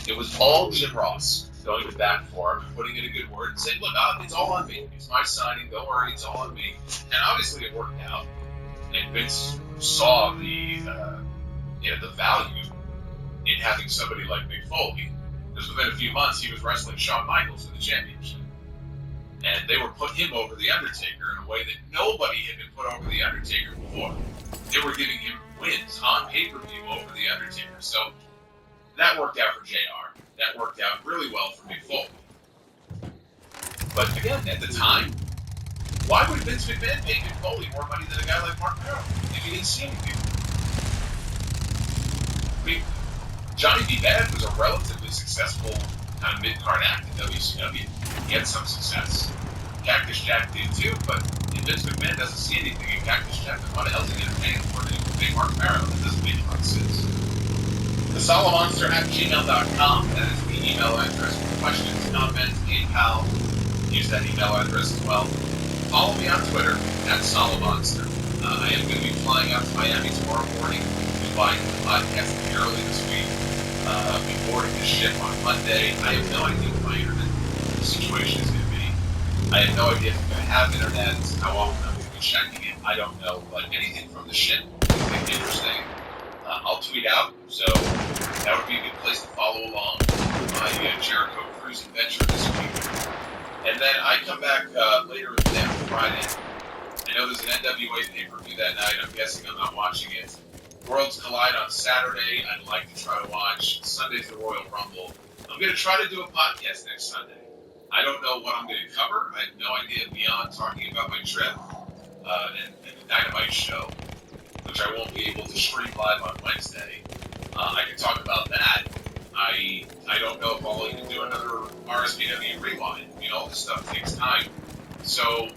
It was all Jim Ross going to bat for him and putting in a good word and saying, look, it's all on me. It's my signing. Don't worry, it's all on me. And obviously it worked out. And Vince saw the value in having somebody like Mick Foley. Because within a few months, he was wrestling Shawn Michaels for the championship. And they were put him over The Undertaker in a way that nobody had been put over The Undertaker before. They were giving him wins on pay-per-view over The Undertaker. So that worked out for JR. That worked out really well for Mick Foley. But again, at the time, why would Vince McMahon pay Mick Foley more money than a guy like Mark Merrill if he didn't see anything? I mean, Johnny B. Bad was a relatively successful kind of mid-card act in WCW. He had some success. Cactus Jack did too, but Vince McMahon doesn't see anything in Cactus Jack. What the hell's he going to pay him for to pay Mark Merrill? That doesn't make a lot of sense. The Solomonster at gmail.com. That is the email address for questions, comments, PayPal. Use that email address as well. Follow me on Twitter at Solomonster. I am going to be flying out to Miami tomorrow morning to find the podcast early this week. I'll be boarding the ship on Monday. I have no idea what my internet situation is going to be. I have no idea if I'm going to have internet, how often I'm going to be checking it. I don't know, but anything from the ship is interesting. I'll tweet out, so that would be a good place to follow along my Jericho Cruise adventure this week. And then I come back later in the day on Friday. I know there's an NWA pay-per-view that night. I'm guessing I'm not watching it. Worlds Collide on Saturday. I'd like to try to watch. Sunday's the Royal Rumble. I'm going to try to do a podcast next Sunday. I don't know what I'm going to cover. I have no idea beyond talking about my trip and the Dynamite show, which I won't be able to stream live on Wednesday. I can talk about that. I don't know if I'll even do another RSPW rewind. I mean, all this stuff takes time. So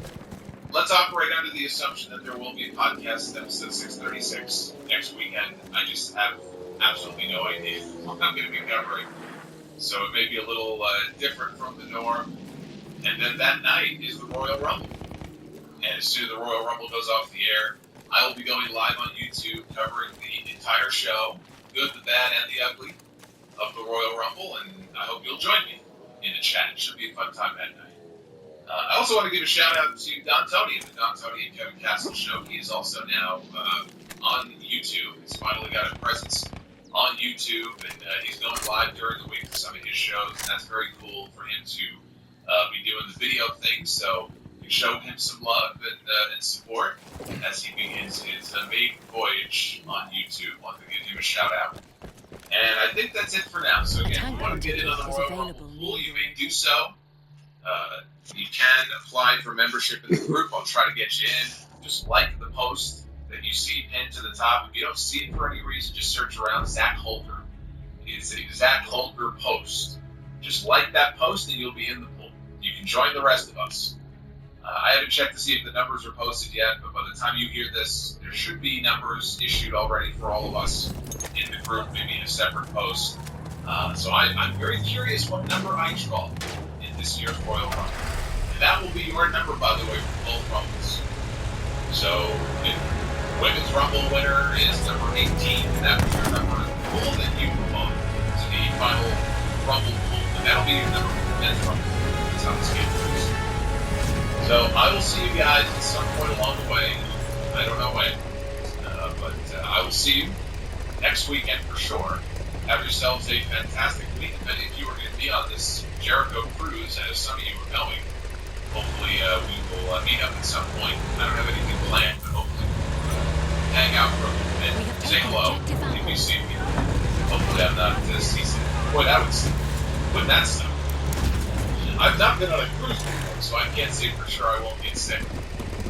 let's operate under the assumption that there will be a podcast, episode 636, next weekend. I just have absolutely no idea what I'm going to be covering. So it may be a little different from the norm. And then that night is the Royal Rumble. And as soon as the Royal Rumble goes off the air, I will be going live on YouTube covering the entire show, good, the bad, and the ugly, of the Royal Rumble, and I hope you'll join me in the chat. It should be a fun time that night. I also want to give a shout out to Don Tony, the Don Tony and Kevin Castle show. He is also now on YouTube. He's finally got a presence on YouTube, and he's going live during the week for some of his shows, and that's very cool for him to be doing the video thing. So you show him some love and support as he begins his maiden voyage on YouTube. I want to give him a shout out. And I think that's it for now. So again, if you want to get in on the Royal Rumble pool, you may do so. You can apply for membership in the group. I'll try to get you in. Just like the post that you see pinned to the top. If you don't see it for any reason, just search around Zach Holger. It's a Zach Holger post. Just like that post and you'll be in the pool. You can join the rest of us. I haven't checked to see if the numbers are posted yet, but by the time you hear this, there should be numbers issued already for all of us in the group, maybe in a separate post. So I'm very curious what number I draw in this year's Royal Rumble. And that will be your number, by the way, for both Rumbles. So if Women's Rumble winner is number 18, and that was your number in the pool, then you move on to the final Rumble pool. And that'll be your number for the Men's Rumble. That's how this game works. So I will see you guys at some point along the way. I don't know when, but I will see you next weekend for sure. Have yourselves a fantastic week. If any of you are going to be on this Jericho cruise, and if some of you are going, hopefully we will meet up at some point. I don't have anything planned, but hopefully we'll hang out for a little bit, say hello, if you see me. Hopefully I'm not seasick. Boy, wouldn't that suck? I've not been on a cruise before, so I can't say for sure I won't get sick.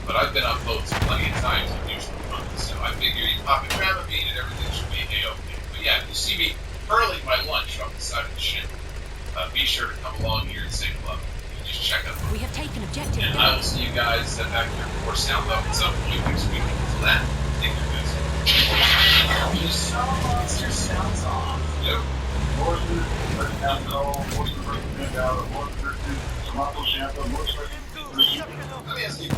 But I've been on boats plenty of times and usually fun. So I figure you pop a Dramamine and everything should be A-okay. But yeah, if you see me hurling my lunch off the side of the ship, be sure to come along here and say hello. You can just check out the We have taken objective. And I will see you guys back here for Sound Up at some point next week. Until then, take care, guys. The Solomonster sounds off. Yep. Let me ask you,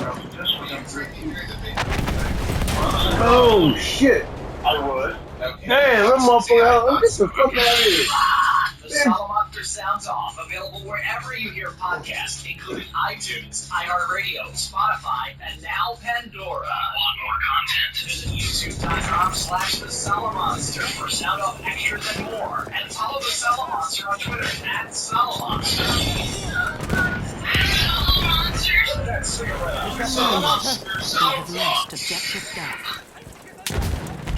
Oh shit! I would. okay. Damn, that motherfucker out. Get the fuck out of here. Salamonster Sounds Off, available wherever you hear podcasts, including iTunes, iHeartRadio, Spotify, and now Pandora. Want more content? Visit youtube.com/The Salamonster for Sound Off extras and more. And follow The Salamonster on Twitter @Salamonster. Put that cigarette out. Salamonster We have Sounds lost Off. objective Duff.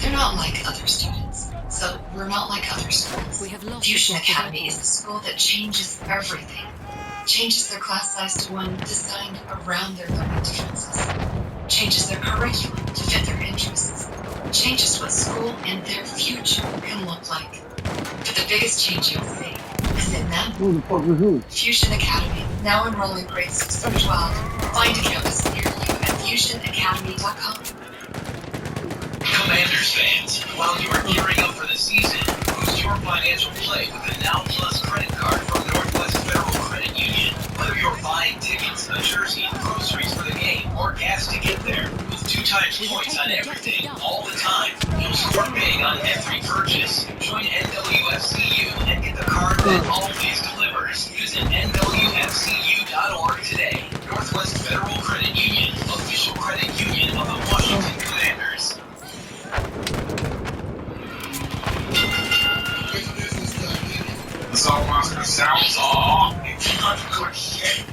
They're not like other students, so we're not like other schools. We have lost Fusion objective Academy is the school that changes everything. Changes their class size to one designed around their learning differences. Changes their curriculum to fit their interests. Changes what school and their future can look like. But the biggest change you'll see is in them. Who the fuck is who? Fusion Academy, now enrolling grades 6 through 12. Find a campus near you at fusionacademy.com. Commanders fans, while you are gearing up for the season, boost your financial play with the Now Plus credit card from Northwest Federal Credit Union. Whether you're buying tickets, a jersey, groceries for the game, or gas to get there, with 2 times points on everything, all the time, you'll score big on every purchase. Join NWFCU and get the card that always delivers. Visit NWFCU.org today. Northwest Federal Credit Union, official credit union of the Washington Commanders. The Salamonster Sounds Off. It's not good shit.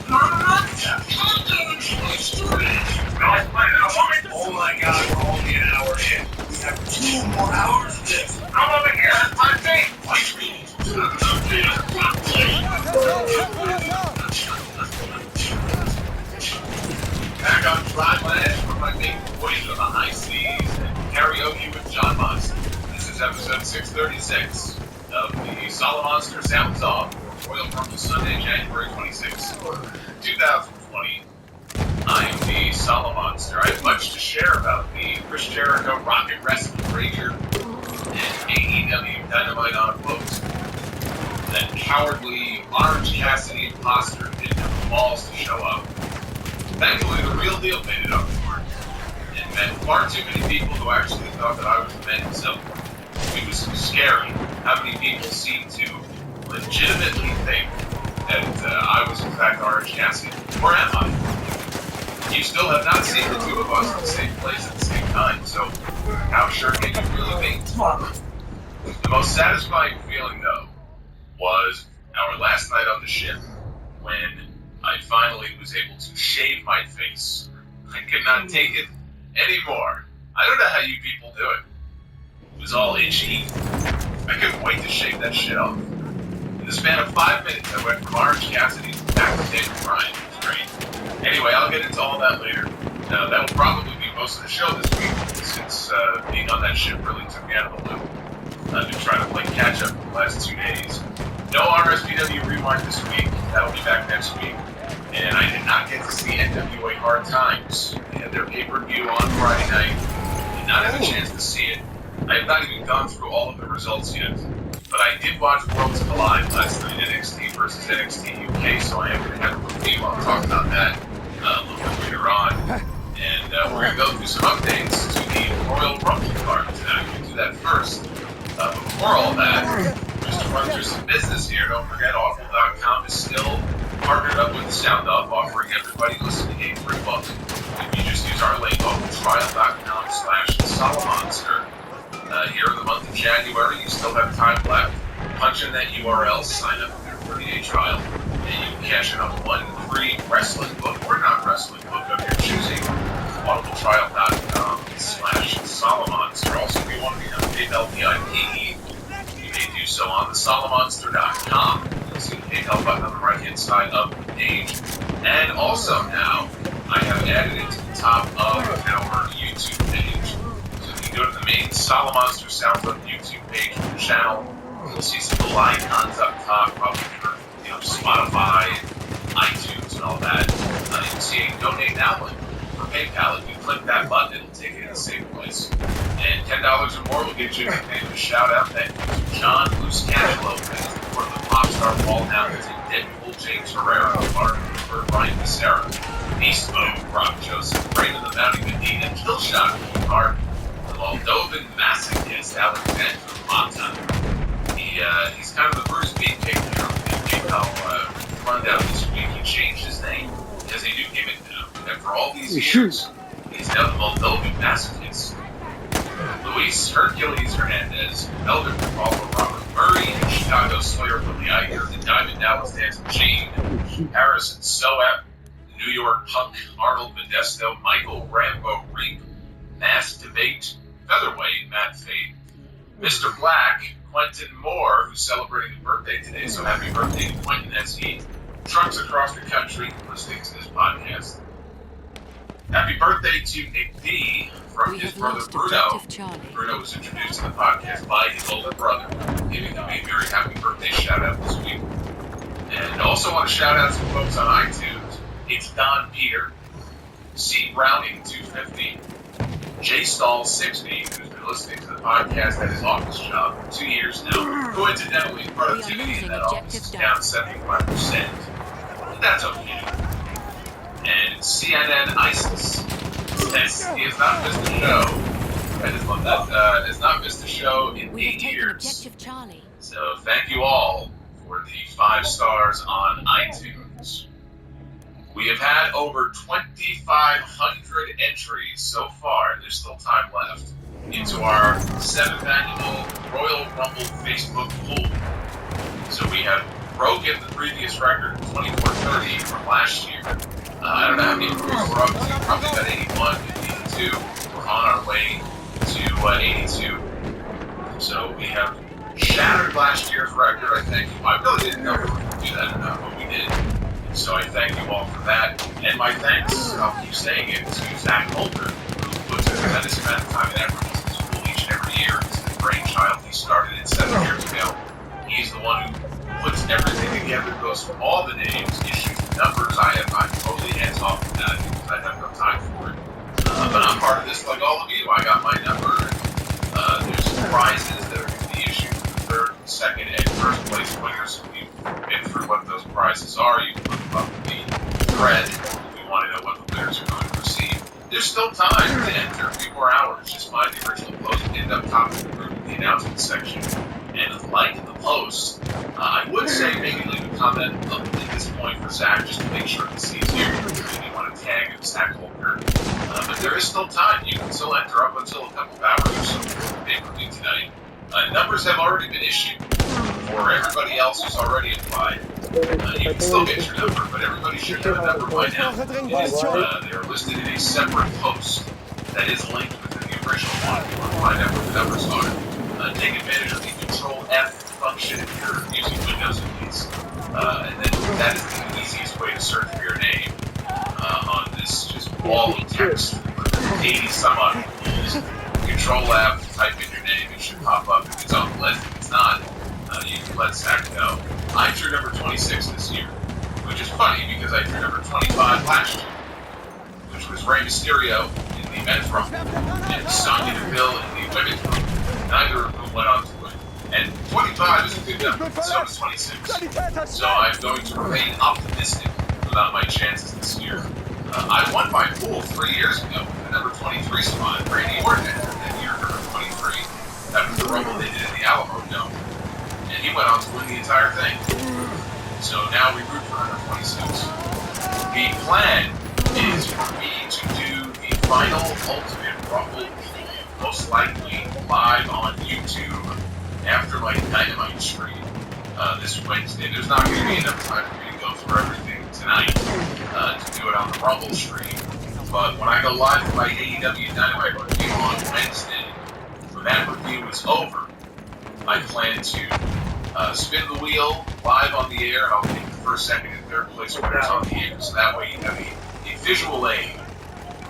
Oh my god, we're only an hour in. We have 2 more hours of this. I'm over here at my thing. Watch me. Back on Dryland for my big boys of the high seas and karaoke with John Monson. This is episode 636 of the Salamonster Sounds Off for Royal Rumble Sunday, January 26, 2020. I am the Salamonster. I have much to share about the Chris Jericho Rocket Wrestling Rager and AEW Dynamite on a boat. That cowardly Orange Cassidy imposter didn't have the balls to show up. Thankfully, the real deal made it up for it. And met far too many people who actually thought that I was the man himself. It was scary how many people seem to legitimately think that I was in fact Orange Cassidy. Or am I? You still have not seen the 2 of us in the same place at the same time, so how sure can you really be? The most satisfying feeling, though, was our last night on the ship, when I finally was able to shave my face. I could not take it anymore. I don't know how you people do it. It was all itchy. I couldn't wait to shave that shit off. In the span of 5 minutes, I went from Orange Cassidy back to David Bryan. It was great. Anyway, I'll get into all that later. Now, that will probably be most of the show this week, since being on that ship really took me out of the loop. I've been trying to play catch up for the last 2 days. No RSPW Rewind this week. That'll be back next week. And I did not get to see NWA Hard Times. They had their pay-per-view on Friday night. Did not have a chance to see it. I have not even gone through all of the results yet. But I did watch Worlds Collide last night, NXT versus NXT UK, so I am going to have a review. I'll talk about that a little bit later on. And we're going to go through some updates to the Royal Rumble card tonight. We'll do that first. But before all that, just to run through some business here, don't forget Awful.com is still partnered up with the Sound Off, offering everybody listening a free book. If you just use our link, awfultrial.com/Salamonster. Here in the month of January, you still have time left. Punch in that URL, sign up for your 30-day trial, and you can cash in on 1 free wrestling book or non-wrestling book of your choosing. awfultrial.com/Salamonster. Also, if you want to become a PayPal VIP, you may do so on the Salamonster.com. You'll see the PayPal button on the right-hand side of the page. And also now, I have added it to the top of our YouTube page. Go to the main Salamonster Sounds Up YouTube page of the channel. You'll see some little icons up top, probably for Spotify, iTunes, and all that. You'll see a Donate Now link for PayPal. If you click that button, it'll take you to the same place. And $10 or more will get you a shout out. Thank you to John Luscangelo, for the pop star Paul Hamilton, Deadpool James Herrera, Mark for Ryan Becerra, Beast Mode, Brock Joseph, Brandon the Mounting Medina, Killshot, Card. Moldovan masochist Alexander Mata. He's kind of the Bruce Beefcake these years. He's now the Moldovan masochist. Luis Hercules Hernandez, Melbourne Apollo Robert Murray, Chicago Sawyer Willie Iger, the Diamond Dallas Dancing Gene, Harrison Soap, New York Punk Arnold Modesto, Michael Rambo Reap, Mass Debate, Featherweight Matt Fate, Mr. Black, Quentin Moore, who's celebrating a birthday today, so happy birthday to Quentin as he trucks across the country listening to this podcast. Happy birthday to Nick D from his brother Bruno. Bruno was introduced to the podcast by his older brother, giving him a very happy birthday shout out this week. And also want to shout out some folks on iTunes. It's Don Peter, C Browning 250, J Stall 60, who's been listening to the podcast at his office job for 2 years now. Coincidentally, productivity in that office is down 75%. But that's okay. And CNN ISIS says he has not missed a show. Has not missed a show in 8 years. So thank you all for the 5 stars on iTunes. We have had over 2,500 entries so far, and there's still time left, into our 7th annual Royal Rumble Facebook pool. So we have broken the previous record, 2430 from last year. I don't know how many entries we're up to, probably about 81, 82. We're on our way to 82. So we have shattered last year's record. I thank you. I really didn't know we were going to do that or not, but we did. So I thank you all for that. And my thanks, I'll keep saying it, to Zach Holder, who puts a tremendous amount of time and effort into this pool each and every year. It's the brainchild he started it 7 years ago. He's the one who puts everything together, goes through all the names, issues, numbers. I'm totally hands off with that because I have no time for it. But I'm part of this like all of you. I got my number. There's prizes that are going to be issued for the 3rd, 2nd, and 1st place winners. We've been through what those prizes are. You can look them up in the thread if you want to know what the winners are going to receive. There's still time to enter, a few more hours. Just find the original post pinned up top of the group in the announcement section and like the post. I would say maybe leave a comment at this point for Zach just to make sure he sees you. Maybe you want to tag Zach Holker. But there is still time. You can still enter up until a couple of hours or so before the pay-per-view tonight. Numbers have already been issued for everybody else who's already applied. You can still get your number, but everybody should have a number by now. They're listed in a separate post that is linked within the original one. If you want to find out what the numbers are, take advantage of the Control F function if you're using Windows at least. And then that is the easiest way to search for your name on this just wall of text. 80 some odd rules. Control F, type in your name, it should pop up if it's on the list. If it's not, you can let Zach know. I drew number 26 this year, which is funny because I drew number 25 last year, which was Rey Mysterio in the men's rumble and Sonya Deville in the women's rumble. Neither of them went on to win. And 25 is a good number, but so is 26. So I'm going to remain optimistic about my chances this year. I won my pool 3 years ago with the number 23 spot. Randy Orton had that year, number 23. That was the rumble they did in the Alamo Dome. And he went on to win the entire thing. So now we root for number 26. The plan is for me to do the final Ultimate Rumble pool, most likely live on YouTube after my Dynamite stream this Wednesday. There's not going to be enough time for me to go through everything tonight to do it on the Rumble stream. But when I go live for my AEW Dynamite review on Wednesday, when that review is over, I plan to spin the wheel live on the air, and I'll take the 1st, 2nd, and 3rd place winners on the air. So that way you have a visual aid,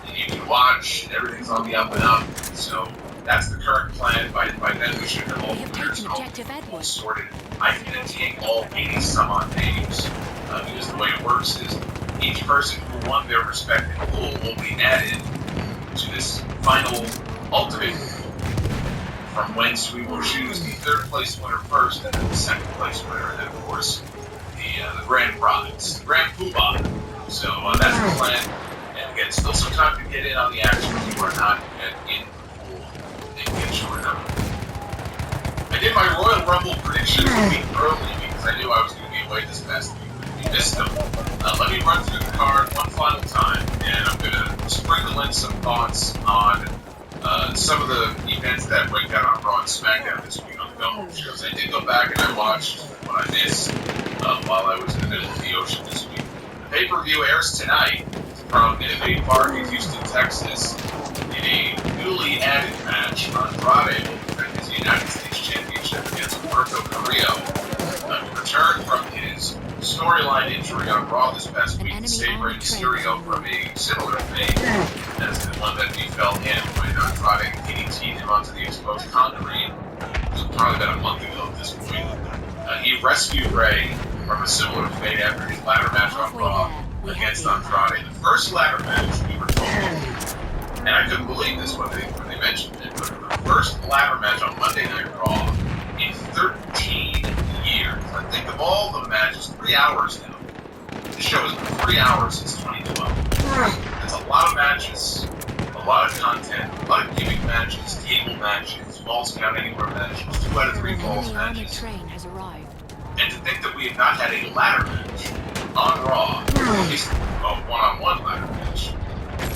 and you can watch, and everything's on the up and up. So that's the current plan. By then we should have all the winners and all the people sorted. I can then take all 80 some odd names, because the way it works is each person who won their respective pool will be added to this final ultimate pool, from whence we will choose the 3rd place winner first, and then the 2nd place winner, and then of course the grand prize, the grand poobah. So that's the plan. And again, still some time to get in on the action if you are not yet in the pool and get your number. I did my Royal Rumble predictions a week early because I knew I was going to be away this past week with you missed them, let me run through the card one final time, and I'm going to sprinkle in some thoughts on some of the events that went down on Raw and SmackDown this week on the Go shows. I did go back and I watched what I missed while I was in the middle of the ocean this week. The pay-per-view airs tonight from Innovate Park in Houston, Texas, in a newly added match. Andrade will defend his United States Championship against Puerto Carrillo. To return from his storyline injury on Raw this past week, saved Rey Mysterio from a similar fate as the one that befell him when Andrade DDT'd him onto the exposed concrete. It was probably about a month ago at this point. He rescued Rey from a similar fate after his ladder match on Raw against Andrade. The first ladder match, we were told, and I couldn't believe this when they mentioned it, but the first ladder match on Monday Night Raw in 13 years. I think of all the matches, 3 hours now. This show has been 3 hours since 2012. That's a lot of matches, a lot of content, a lot of gimmick matches, table matches, falls count anywhere matches, 2 out of 3 falls matches. Train has arrived. And to think that we have not had a ladder match on Raw, at least a one-on-one ladder match,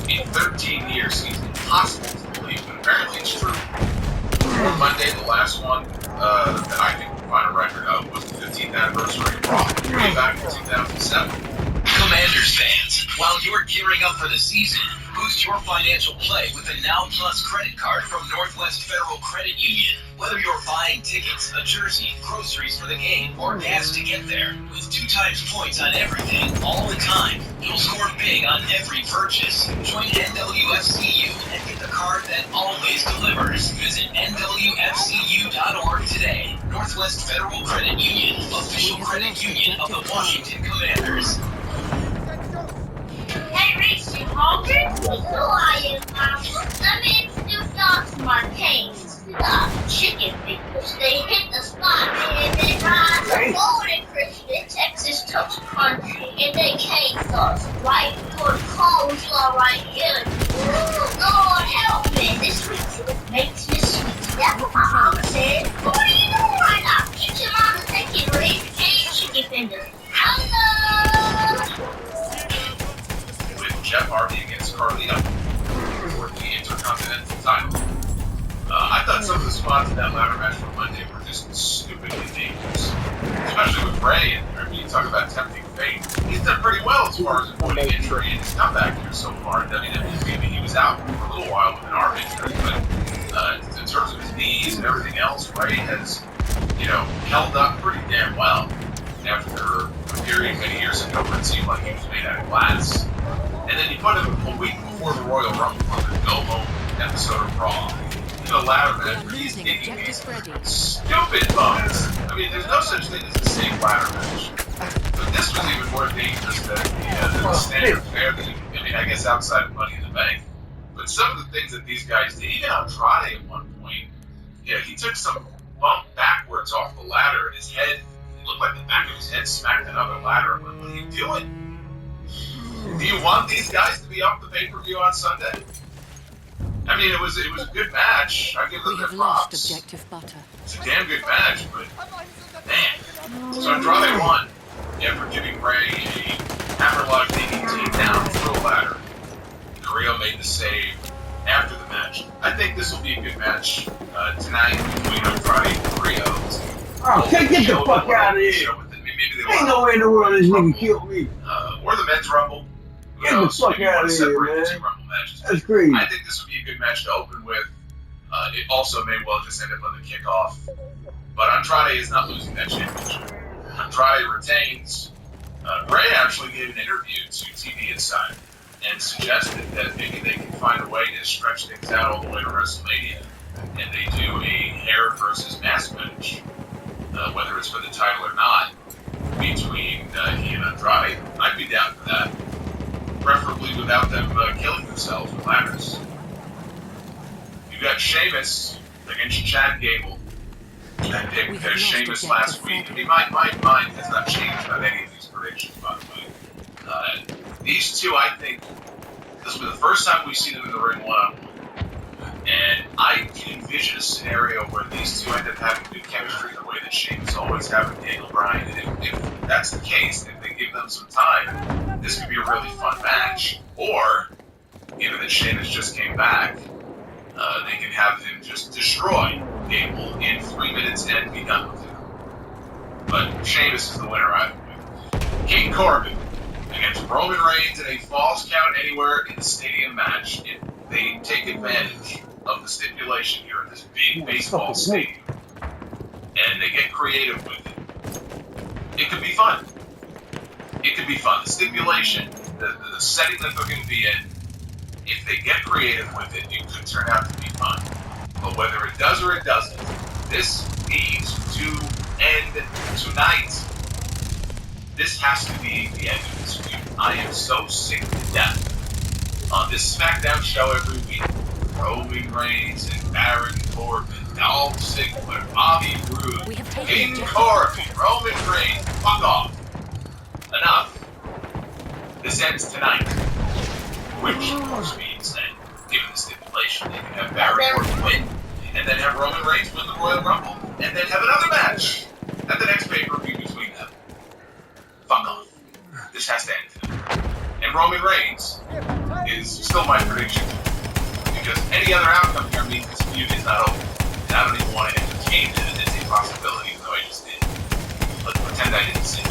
in 13 years seems impossible to believe, but apparently it's true. On Monday, the last one that I can find a record of was the 15th anniversary of Raw, way back in 2007. Commanders fans, while you're gearing up for the season, boost your financial play with the Now Plus credit card from Northwest Federal Credit Union. Whether you're buying tickets, a jersey, groceries for the game, or gas to get there, with 2 times points on everything, all the time, you'll score big on every purchase. Join NWFCU and get the card that always delivers. Visit NWFCU.org today. Northwest Federal Credit Union, official credit union of the Washington Commanders. Hey, Reese, you hungry? Who are you, Mama? Let me introduce y'all to my taste. Chicken fingers. They hit the spot, and they rise a golden crispy Texas toast crunchy, and they cake sauce right for the coleslaw right here. Ooh, Lord help me. This sweet makes me sweet. That's what my mama said. What are you doing right now? Get your mama taking Reese and chicken fingers. Hello! With Jeff Hardy against Carlito for the Intercontinental title. I thought some of the spots in that ladder match from Monday were just stupidly dangerous. Especially with Rey in there. I mean, you talk about tempting fate. He's done pretty well as far as avoiding injury in his comeback here so far in WWE. I mean, he was out for a little while with an arm injury, but in terms of his knees and everything else, Rey has, held up pretty damn well after a period many years ago where it seemed like he was made out of glass. And then you put him a week before the Royal Rumble on the Go Home episode of Raw. The ladder match where he's taking these stupid bumps. I mean, there's no such thing as a safe ladder match. But this was even more dangerous than the standard fare that, I guess outside of Money in the Bank. But some of the things that these guys did, even Andrade at one point, he took some bump backwards off the ladder and his head, it looked like the back of his head smacked another ladder. I'm like, what are you doing? Do you want these guys to be off the pay-per-view on Sunday? I mean, it was a good match. I give them their props. Objective butter. It's a damn good match, but man. So Andrade won after giving Rey a hammerlock DDT down through a ladder. Carrillo made the save after the match. I think this will be a good match tonight between Andrade and Carrillo. Oh, get the fuck out of here! Ain't no way in the world this nigga killed me. Or the men's rumble. Get the fuck out of here, man. That's crazy. I think this would be a good match to open with. It also may well just end up on the kickoff. But Andrade is not losing that championship. Andrade retains. Rey actually gave an interview to TV Insider and suggested that maybe they can find a way to stretch things out all the way to WrestleMania. And they do a hair versus mask match, whether it's for the title or not, between he and Andrade. I'd be down for that. Preferably without them killing themselves with ladders. You got Sheamus against Chad Gable. I picked Sheamus last week. I mean, my mind has not changed on any of these predictions, by the way. These two, I think, this will be the first time we see them in the ring one-on-one. And I can envision a scenario where these two end up having good chemistry the way that Sheamus always have with Daniel Bryan. And if that's the case, if they give them some time, this could be a really fun match. Or, given that Sheamus just came back, they can have him just destroy Gable in 3 minutes and be done with it. But Sheamus is the winner either way. King Corbin against Roman Reigns in a Falls Count Anywhere in the Stadium match. They take advantage of the stipulation here in this big baseball stadium, and they get creative with it. It could be fun. It could be fun. The stipulation, the setting that they're going to be in, if they get creative with it, it could turn out to be fun. But whether it does or it doesn't, this needs to end tonight. This has to be the end of this feud. I am so sick to death on this SmackDown show every week. Roman Reigns and Baron Corbin, Dolph Ziggler, Bobby Roode, King Corbin, Roman Reigns. Fuck off. Enough. This ends tonight. Which, of course, means that, given the stipulation, they can have Baron Corbin win, and then have Roman Reigns win the Royal Rumble, and then have another match at the next pay-per-view between them. Fuck off. This has to end tonight. And Roman Reigns is still my prediction, because any other outcome here means this feud is not over. And I don't even want to entertain it as a possibility, even though I just did. Let's pretend I didn't see it.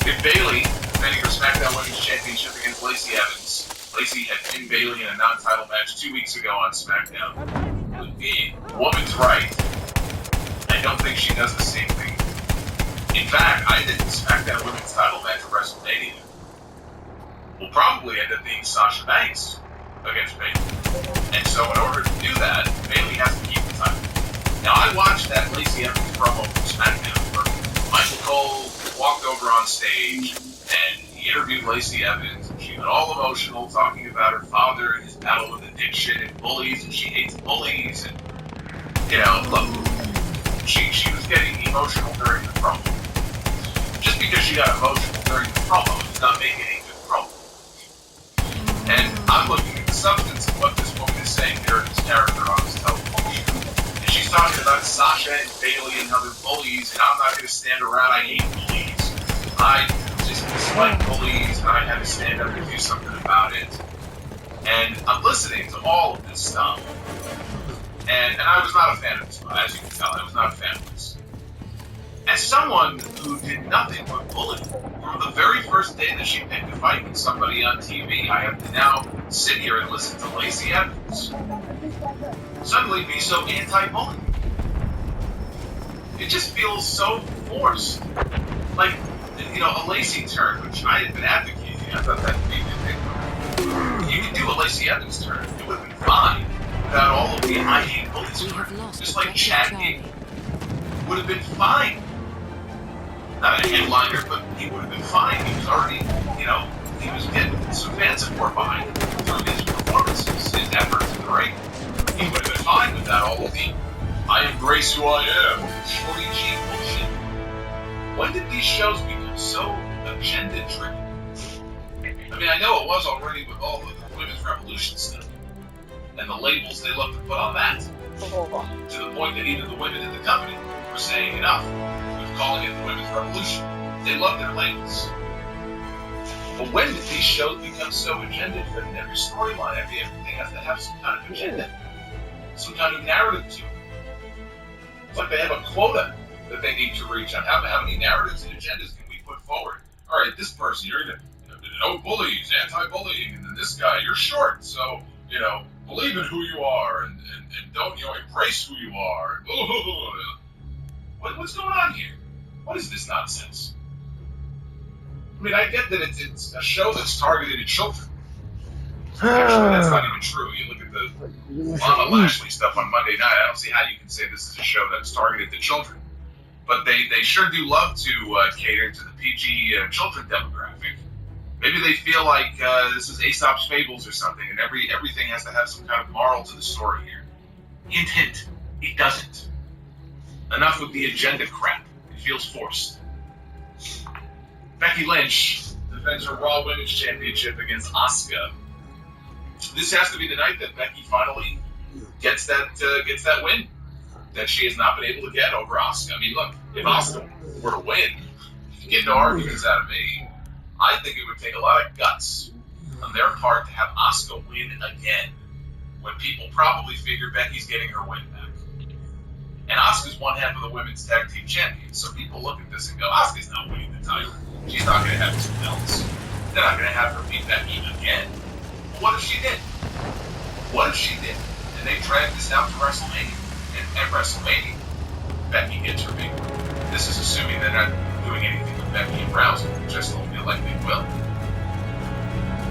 If Bayley, defending her SmackDown Women's Championship against Lacey Evans, Lacey had pinned Bayley in a non-title match 2 weeks ago on SmackDown. The woman's right. I don't think she does the same thing. In fact, I think the SmackDown Women's title match at WrestleMania will probably end up being Sasha Banks against Bayley. And so in order to do that, Bayley has to keep the title. Now, I watched that Lacey Evans promo from SmackDown where Michael Cole walked over on stage and he interviewed Lacey Evans, and she got all emotional, talking about her father and his battle with addiction and bullies, and she hates bullies, and, you know, look, she was getting emotional during the promo. Just because she got emotional during the promo does not make it a good promo. And I'm looking at the substance of what this woman is saying here in this character on this telephone show. And she's talking about Sasha and Bayley and how they're bullies, and I'm not going to stand around, I hate bullies. I just dislike bullies, and I had to stand up and do something about it. And I'm listening to all of this stuff. And I was not a fan of this, as you can tell, I was not a fan of this. As someone who did nothing but bully from the very first day that she picked a fight with somebody on TV, I have to now sit here and listen to Lacey Evans suddenly be so anti-bully. It just feels so forced. Like, you know, a Lacey turn, which I had been advocating, I thought that would be a good thing. You could do a Lacey Evans turn, it would have been fine without all of the I hate bullies turn. Just like Chad Gable would have been fine. Not a headliner, but he would have been fine. He was already, you know, he was getting some fan support behind him through his performances, his efforts in the ring. He would have been fine without all of the I embrace who I am, shorty G bullshit. When did these shows become so agenda-driven? I mean, I know it was already with all of the Women's Revolution stuff, and the labels they love to put on that, to the point that even the women in the company were saying enough with calling it the Women's Revolution. They love their labels. But when did these shows become so agenda-driven? Every storyline, everything has to have some kind of agenda, some kind of narrative to it. It's like they have a quota that they need to reach on. How many narratives and agendas can we put forward? All right, this person, you're gonna, no bullies, anti-bullying, and then this guy, you're short, so, you know, believe in who you are, and don't, you know, embrace who you are. What's going on here? What is this nonsense? I mean, I get that it's a show that's targeted at children. Actually, that's not even true. You look at the Lana Lashley stuff on Monday night, I don't see how you can say this is a show that's targeted to children. But they sure do love to cater to the PG children demographic. Maybe they feel like this is Aesop's Fables or something, and everything has to have some kind of moral to the story here. Hint, hint, it doesn't. Enough with the agenda crap. It feels forced. Becky Lynch defends her Raw Women's Championship against Asuka. This has to be the night that Becky finally gets that win that she has not been able to get over Asuka. I mean, look, if Asuka were to win, If you get into arguments out of me, I think it would take a lot of guts on their part to have Asuka win again, when people probably figure Becky's getting her win back. And Asuka's one half of the women's tag team champion, so people look at this and go, Asuka's not winning the title. She's not going to have two belts. They're not going to have her beat Becky again. Well, what if she did? What if she did? And they drag this out to WrestleMania. And at WrestleMania, Becky gets her beat. This is assuming they're not doing anything with Becky and Rousey, which I still feel like they will.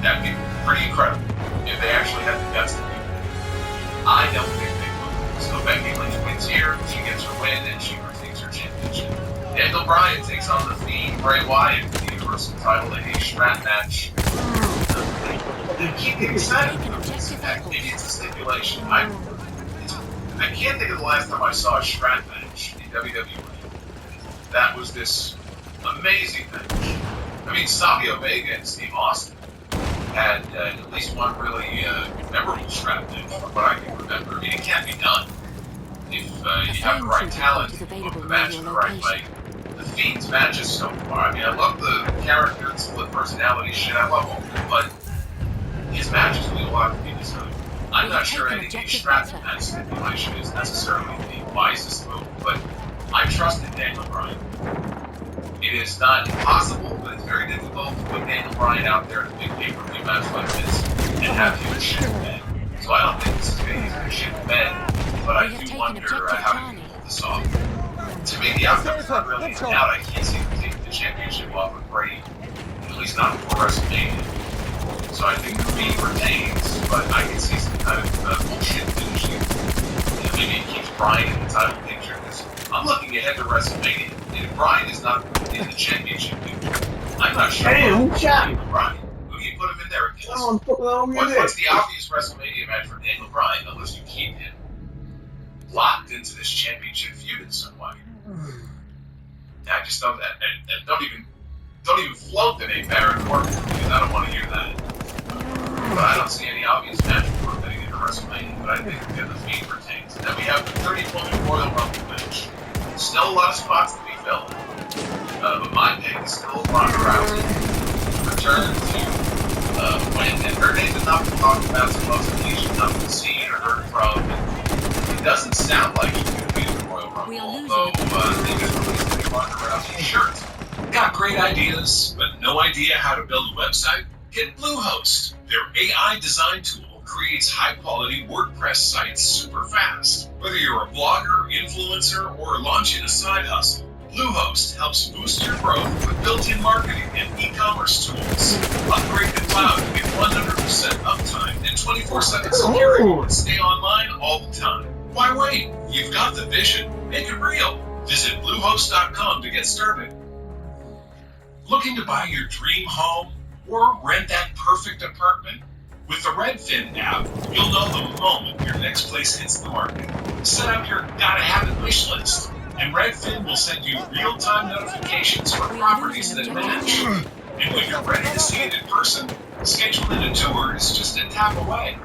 That'd be pretty incredible if they actually had the guts to do it. I don't think they will. So Becky Lynch wins here, she gets her win, and she retains her championship. Daniel Bryan takes on the Fiend, Bray Wyatt, for the Universal title in a strap match. They keep getting excited about this. Maybe it's a stipulation. I can't think of the last time I saw a strap match in WWE. That was this amazing match. I mean, Savio Vega and Steve Austin had at least one really memorable strap match, from what I can remember. I mean, it can't be done if you have the right talent, you book the match in the right way. The Fiend's matches so far, I mean, I love the character and split personality shit, I love all of it, but his matches leave a lot to be desired. I'm not sure any strap match stipulation is necessarily the wisest move, but I trust in Daniel Bryan. It is not impossible, but it's very difficult to put Daniel Bryan out there in a big pay-per-view match like this and have him shit the bed. So I don't think this is going to shit the bed, but I do wonder how he can pull this off. To me, the outcome is not really in doubt. I can't see him taking the championship off of Brady, at least not before WrestleMania. So I think the Fiend retains, but I can see some kind of bullshit finish here. Maybe it keeps Bryan in the title picture, because I'm looking ahead to WrestleMania. If Bryan is not in the championship picture, I'm not sure. Damn, who shot him? Bryan. Who do you put him in there against? What's the obvious WrestleMania match for Daniel Bryan, unless you keep him locked into this championship feud in some way? I just don't. And don't even float the name Baron Corbin, because I don't want to hear that. But I don't see any obvious match for him getting into WrestleMania. But I think the Fiend retains. And then we have the 30-woman Royal Rumble match. Still a lot of spots to be filled. But my pick is still Ronda Rousey. Return to win. And her name has not been talked about so mostly. She's not been seen or heard from. It doesn't sound like she's going to be in the Royal Rumble, although they just released a Ronda Rousey shirt. Got great ideas, but no idea how to build a website? Get Bluehost. Their AI design tool creates high-quality WordPress sites super fast. Whether you're a blogger, influencer, or launching a side hustle, Bluehost helps boost your growth with built-in marketing and e-commerce tools. Upgrade the cloud to get 100% uptime and 24/7 security and stay online all the time. Why wait? You've got the vision. Make it real. Visit Bluehost.com to get started. Looking to buy your dream home or rent that perfect apartment? With the Redfin app, you'll know the moment your next place hits the market. Set up your gotta-have-it wish list, and Redfin will send you real-time notifications for properties that match. And when you're ready to see it in person, scheduling a tour is just a tap away.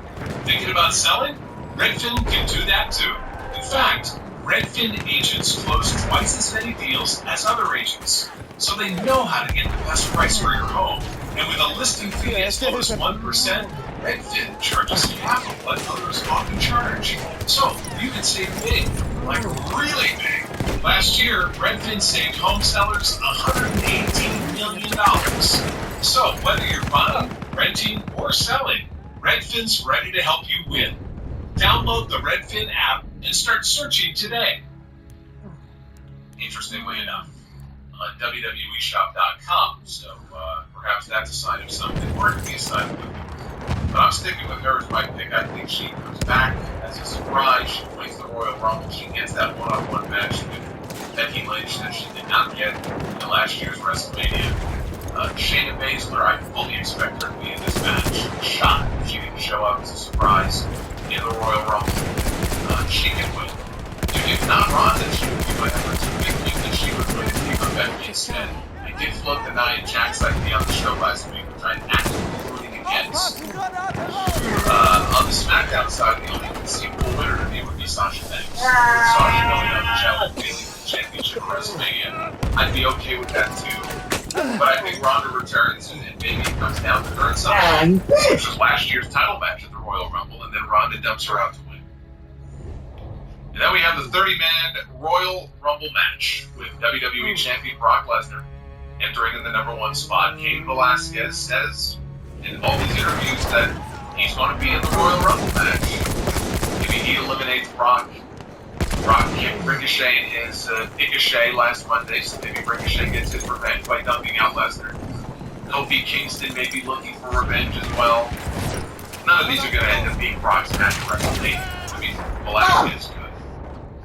Thinking about selling? Redfin can do that too. In fact, Redfin agents close twice as many deals as other agents, so they know how to get the best price for your home. And with a listing fee as low as 1%, Redfin charges half of what others often charge. So you can save big, like really big. Last year, Redfin saved home sellers $118 million. So whether you're buying, renting, or selling, Redfin's ready to help you win. Download the Redfin app and start searching today. Interestingly enough, on WWEshop.com, so perhaps that's a sign of something, or it could be a sign of nothing. But I'm sticking with her as my pick. I think she comes back as a surprise. She wins the Royal Rumble. She gets that one-on-one match with Becky Lynch that she did not get in last year's WrestleMania. Shayna Baszler, I fully expect her to be in this match. Shot if she didn't show up as a surprise in the Royal Rumble. She can win. If not Ronda, she would be my number 2 pick. That she would win if you Becky instead. I did float the Nia Jax idea on the show last week, which I'm actively rooting against. On the SmackDown side, the only conceivable winner to me would be Sasha Banks. Sasha going up to challenge Bayley for the championship WrestleMania, I'd be okay with that too. But I think Ronda returns, and maybe it comes down to her at some point, which was last year's title match at the Royal Rumble, and then Ronda dumps her out to win. And then we have the 30-man Royal Rumble match with WWE Champion Brock Lesnar entering in the number 1 spot. Cain Velasquez says in all these interviews that he's going to be in the Royal Rumble match. Maybe he eliminates Brock. Brock kicked Ricochet in his Ricochet last Monday, so maybe Ricochet gets his revenge by dumping out Lesnar. Kofi Kingston may be looking for revenge as well. None of these are going to end up being Brock's match at WrestleMania. I mean, Velasquez is good.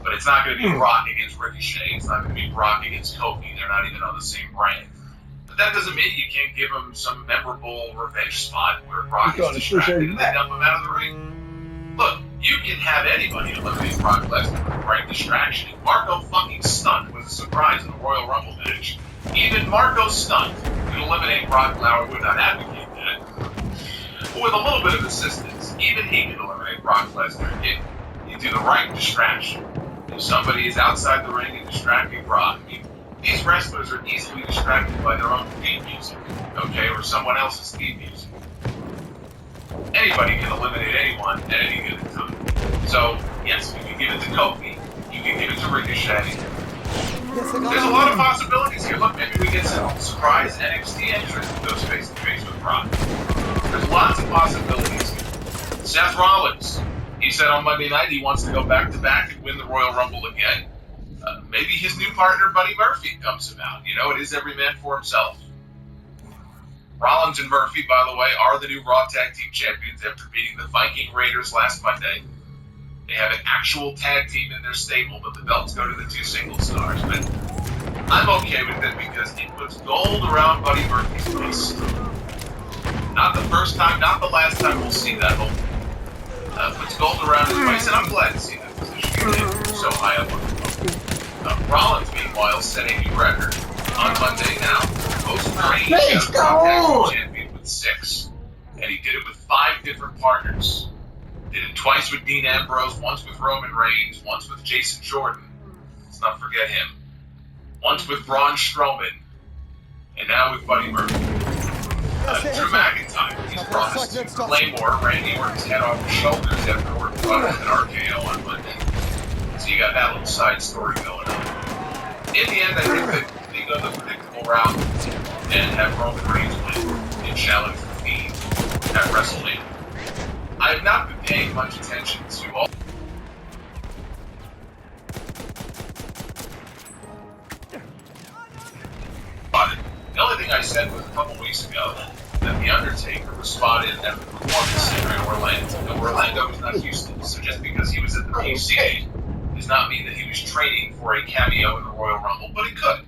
But it's not going to be Brock against Ricochet. It's not going to be Brock against Kofi. They're not even on the same brand. But that doesn't mean you can't give him some memorable revenge spot where Brock is distracted and they dump him out of the ring. Look, you can have anybody eliminate Brock Lesnar with the right distraction. Marco fucking Stunt was a surprise in the Royal Rumble match. Even Marco Stunt could eliminate Brock Lesnar. Would not advocate that. But with a little bit of assistance, even he can eliminate Brock Lesnar if you do the right distraction. If somebody is outside the ring and distracting Brock, I mean, these wrestlers are easily distracted by their own theme music, okay, or someone else's theme music. Anybody can eliminate anyone at any given time. So, yes, you can give it to Kofi, you can give it to Ricochet. There's a lot of possibilities here. Look, maybe we get some surprise NXT entrance that goes face-to-face with Brock. There's lots of possibilities here. Seth Rollins, he said on Monday night he wants to go back-to-back and win the Royal Rumble again. Maybe his new partner, Buddy Murphy, comes about. You know, it is every man for himself. Rollins and Murphy, by the way, are the new Raw Tag Team Champions after beating the Viking Raiders last Monday. They have an actual tag team in their stable, but the belts go to the 2 single stars. But I'm okay with it because it puts gold around Buddy Murphy's face. Not the first time, not the last time we'll see that. Puts gold around his face, and I'm glad to see that position so high up on the board. Rollins, meanwhile, set a new record on Monday now. Most reigns as Raw Tag Team Champion with 6. And he did it with 5 different partners. Did it twice with Dean Ambrose, once with Roman Reigns, once with Jason Jordan. Let's not forget him. Once with Braun Strowman. And now with Buddy Murphy. Drew McIntyre, he's promised to Claymore Randy Orton's head off his shoulders after Orton brought him an RKO on Monday. So you got that little side story going on. In the end, I think that they go the predictable route and have Roman Reigns win and challenge the Fiend at WrestleMania. I have not been paying much attention to all. The only thing I said was a couple weeks ago that The Undertaker was spotted at the Performance Center in Orlando. Now, Orlando is not Houston, so just because he was at the PCA does not mean that he was training for a cameo in the Royal Rumble, but it could.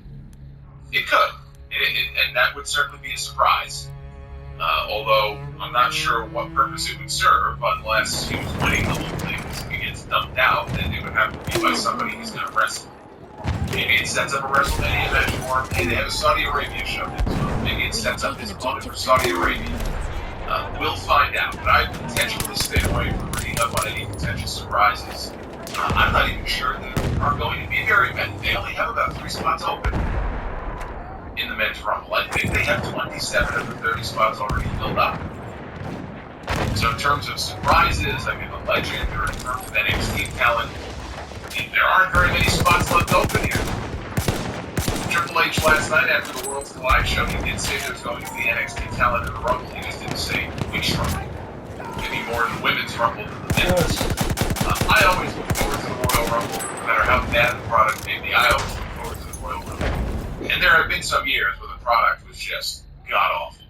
It could. And that would certainly be a surprise. Although I'm not sure what purpose it would serve unless he was winning the whole thing. If he gets dumped out, then it would have to be by somebody he's going to wrestle. Maybe it sets up a WrestleMania match for him. Hey, they have a Saudi Arabia show next month. Maybe it sets up his opponent for Saudi Arabia. We'll find out. But I intentionally stayed away from reading up on any potential surprises. I'm not even sure that there are going to be very many. They only have about 3 spots open in the men's Rumble. I think they have 27 of the 30 spots already filled up. So in terms of surprises, I mean, the legend, or in terms of NXT talent, there aren't very many spots left open here. Triple H last night after the Worlds Collide show, he did say there's going to be NXT talent in the Rumble. He just didn't say which Rumble. Maybe more in the women's Rumble than the men's. I always look forward to the Royal Rumble, no matter how bad the product may be. I always look forward to the Royal Rumble. And there have been some years where the product was just god-awful.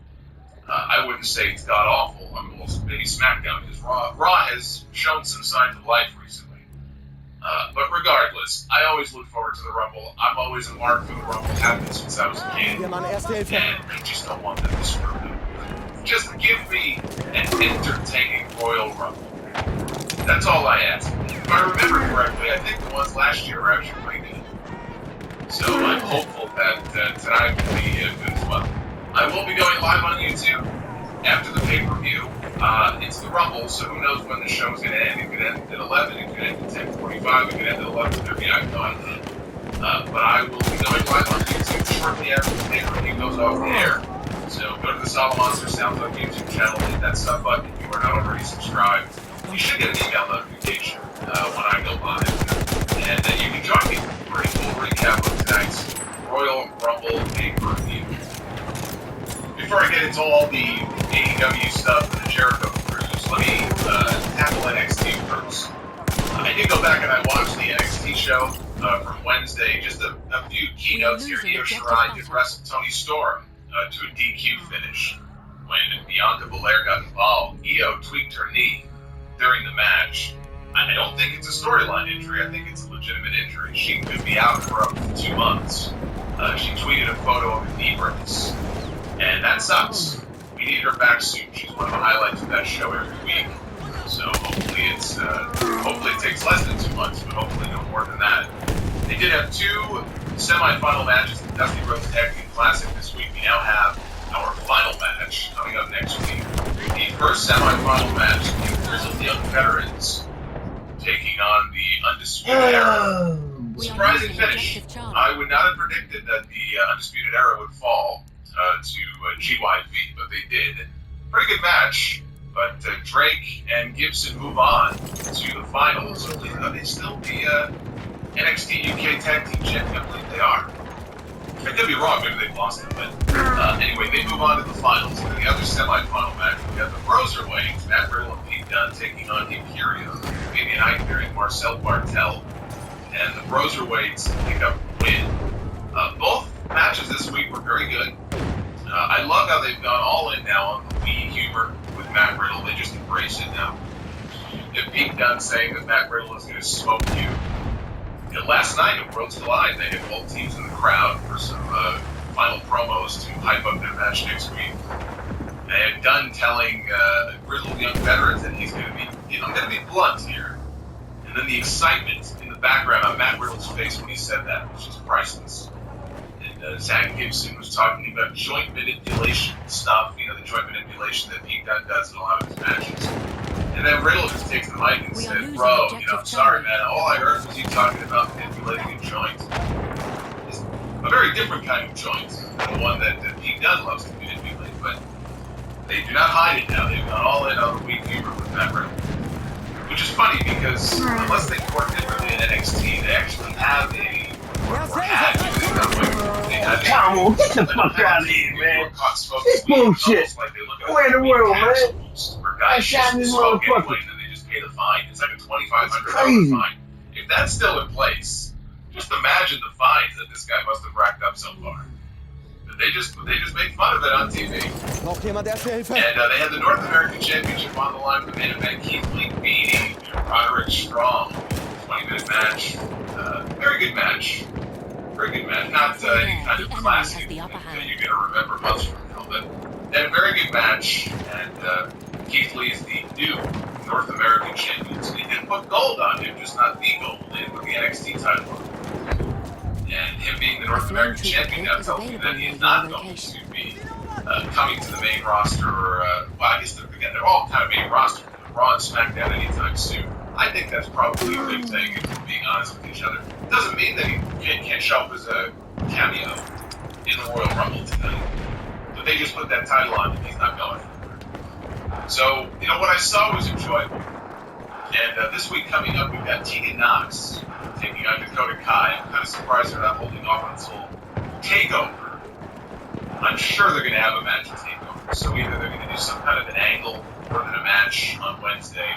I wouldn't say it's god-awful. I mean, well, maybe SmackDown, because Raw has shown some signs of life recently. But regardless, I always look forward to the Rumble. I'm always a mark for the Rumble. Happened since I was a kid. And I just don't want them to screw it. Just give me an entertaining Royal Rumble. That's all I ask. If I remember correctly, I think the ones last year were actually pretty good. So I'm hopeful that tonight will be good as well. I will be going live on YouTube after the pay-per-view. It's the Rumble, so who knows when the show is going to end. It could end at 11, it could end at 10:45, it could end at 11:30, I have no idea. But I will be going live on YouTube shortly after the pay-per-view goes off the air. So go to the Solid Monster SoundCloud YouTube channel, hit that sub button if you are not already subscribed. You should get an email notification when I go live. And then you can join me for a full recap of tonight's Royal Rumble pay-per-view. Before I get into all the AEW stuff and the Jericho Cruise, let me tackle NXT first. I did go back and I watched the NXT show from Wednesday. Just a few keynotes here. Io Shirai did wrestle Toni Storm to a DQ finish. When Bianca Belair got involved, Io tweaked her knee during the match. I don't think it's a storyline injury. I think it's a legitimate injury. She could be out for up to 2 months. She tweeted a photo of a knee brace. And that sucks. We need her back soon. She's one of the highlights of that show every week. So hopefully it takes less than 2 months, but hopefully no more than that. They did have 2 semi-final matches in the Dusty Rhodes Tag Team Classic this week. We now have our final match coming up next week. The first semi-final match, the Grizzled Young Veterans taking on the Undisputed Era. Surprising finish. I would not have predicted that the Undisputed Era would fall to GYV, but they did. Pretty good match, but Drake and Gibson move on to the finals. Are they still the NXT UK Tag Team Champion? I believe they are. I could be wrong, maybe they've lost it, but anyway, they move on to the finals. And the other semi-final match, we got the Broserweights, Matt Riddle and Pete Dunne taking on Imperium, Fabian Aichner and Marcel Bartel. And the Broserweights pick up the win. Both matches this week were very good. I love how they've gone all in now on the wee humor with Matt Riddle. They just embrace it now. If Pete Dunne saying that Matt Riddle is going to smoke you. Last night at Worlds Collide, they had both teams in the crowd for some final promos to hype up their match next week. They had Dunne telling Grizzled Young Veterans that he's going to be, I'm going to be blunt here. And then the excitement in the background on Matt Riddle's face when he said that was just priceless. And Zach Gibson was talking about joint manipulation stuff, the joint manipulation that Pete Dunne does in a lot of his matches. And then Riddle just takes the mic and said, bro, I'm sorry, man, all I heard was you talking about manipulating a joint. It's a very different kind of joint than the one that Pete Dunne loves to manipulate, but they do not hide it now. They've gone all in on the weak humor with Matt Riddle. Which is funny because unless they work differently in NXT, they actually have a Come on, get the fuck out of here, man. It's bullshit. Where in the world, man? I shot this motherfucker. They just pay the fine. It's like a $2,500 fine. If that's still in place, just imagine the fines that this guy must have racked up so far. They just make fun of it on TV. And they had the North American Championship on the line for the main event. Keith Lee beating Roderick Strong. 20-minute match. Very good match. Very good match. Not any kind of classic that you're going to remember much from, but they had a very good match. And Keith Lee is the new North American champion. So they did put gold on him, just not the gold. They didn't put the NXT title on him. And him being the North American champion now tells me that he is not going to be coming to the main roster. Well, I guess they're all kind of main roster. Raw and SmackDown anytime soon. I think that's probably a good thing, if we're being honest with each other. It doesn't mean that he can't show up as a cameo in the Royal Rumble tonight. But they just put that title on and he's not going anywhere. So, what I saw was enjoyable. And this week coming up, we've got Tegan Nox taking on Dakota Kai. I'm kind of surprised they're not holding off until TakeOver. I'm sure they're going to have a match at TakeOver. So either they're going to do some kind of an angle more than a match on Wednesday,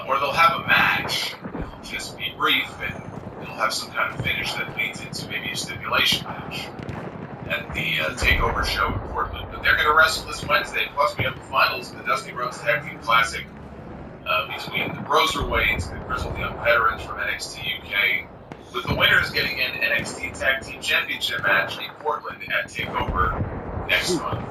or they'll have a match. It'll just be brief, and it'll have some kind of finish that leads into maybe a stipulation match at the TakeOver show in Portland. But they're going to wrestle this Wednesday. Plus, we have the finals of the Dusty Rhodes Tag Team Classic between the Broserweights and the Grizzled Young Veterans from NXT UK, with the winners getting an NXT Tag Team Championship match in Portland at TakeOver next month.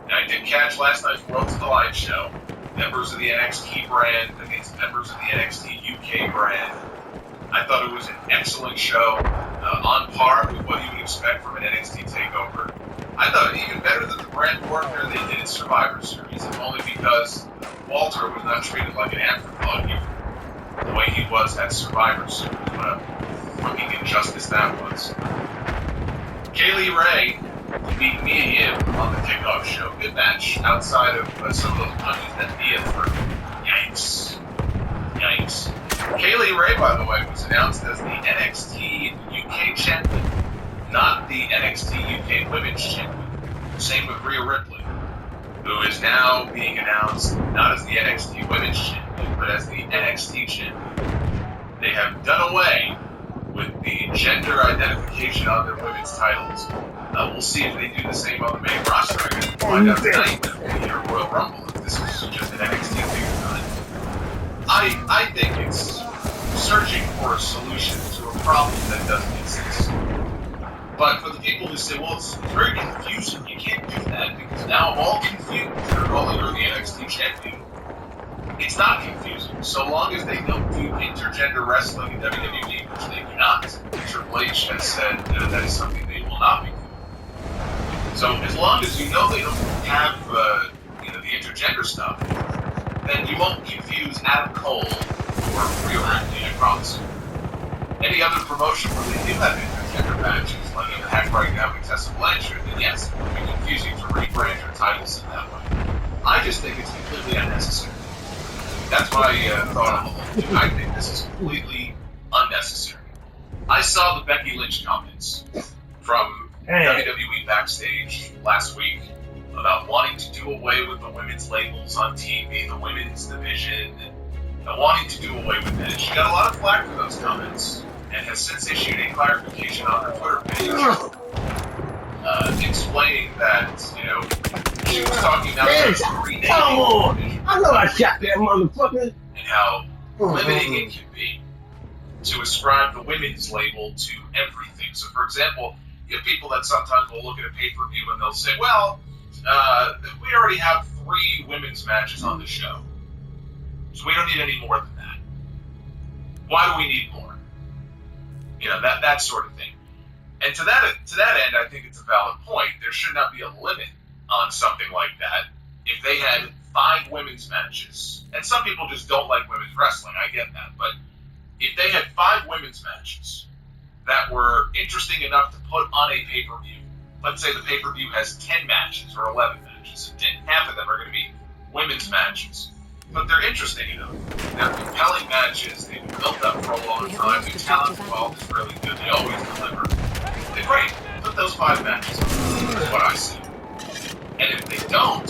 Now, I did catch last night's Worlds Collide show. Members of the NXT brand against members of the NXT UK brand. I thought it was an excellent show, on par with what you would expect from an NXT TakeOver. I thought it even better than the brand warfare they did in Survivor Series, only because Walter was not treated like an afterthought here, the way he was at Survivor Series. What a fucking injustice that was. Kaylee Ray beat Mia Yim on the kickoff show. Good match outside of some of those punches that Mia threw. Yikes. Yikes. Kaylee Ray, by the way, was announced as the NXT UK champion, not the NXT UK Women's champion. Same with Rhea Ripley, who is now being announced not as the NXT Women's champion, but as the NXT champion. They have done away with the gender identification on their women's titles. We'll see if they do the same on the main roster. I guess we'll find out tonight at the Royal Rumble if this is just an NXT figure time. I think it's searching for a solution to a problem that doesn't exist. But for the people who say, well, it's very confusing, you can't do that because now I'm all confused. They're calling her the NXT champion. It's not confusing, so long as they don't do intergender wrestling in WWE, which they do not. Triple H has said that is something they will not be doing. So as long as you know they don't have the intergender stuff, then you won't confuse Adam Cole or Rhea Ripley, I promise you. Any other promotion where they do have intergender matches, like Impact right now with Tessa Blanchard, then yes, it would be confusing to rebrand your titles in that way. I just think it's completely unnecessary. That's my thought on the whole thing. I think this is completely unnecessary. I saw the Becky Lynch comments from WWE backstage last week about wanting to do away with the women's labels on TV, the women's division, and wanting to do away with that. She got a lot of flack for those comments and has since issued a clarification on her Twitter page explaining that, she was talking about renaming the division. I know I shot that motherfucker. And how limiting it can be to ascribe the women's label to everything. So, for example, you have people that sometimes will look at a pay-per-view and they'll say, well, we already have 3 women's matches on the show, so we don't need any more than that. Why do we need more? That sort of thing. And to that end, I think it's a valid point. There should not be a limit on something like that. If they had 5 women's matches, and some people just don't like women's wrestling, I get that, but if they had 5 women's matches that were interesting enough to put on a pay-per-view, let's say the pay-per-view has 10 matches or 11 matches, and half of them are going to be women's matches, but they're interesting enough. They're compelling matches, they've been built up for a long time, the talent involved is really good, they always deliver. They're great. Put those 5 matches on. That's what I see. And if they don't,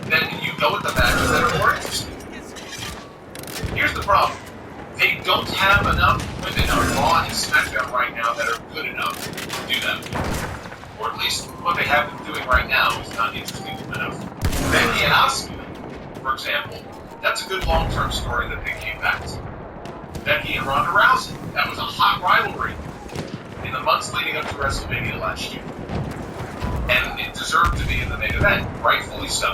then you go with the matches that are more interesting. Here's the problem. They don't have enough women on Raw and SmackDown right now that are good enough to do that. Or at least what they have been doing right now is not interesting enough. Becky and Asuka, for example, that's a good long-term story that they came back to. Becky and Ronda Rousey, that was a hot rivalry in the months leading up to WrestleMania last year. And it deserved to be in the main event, rightfully so.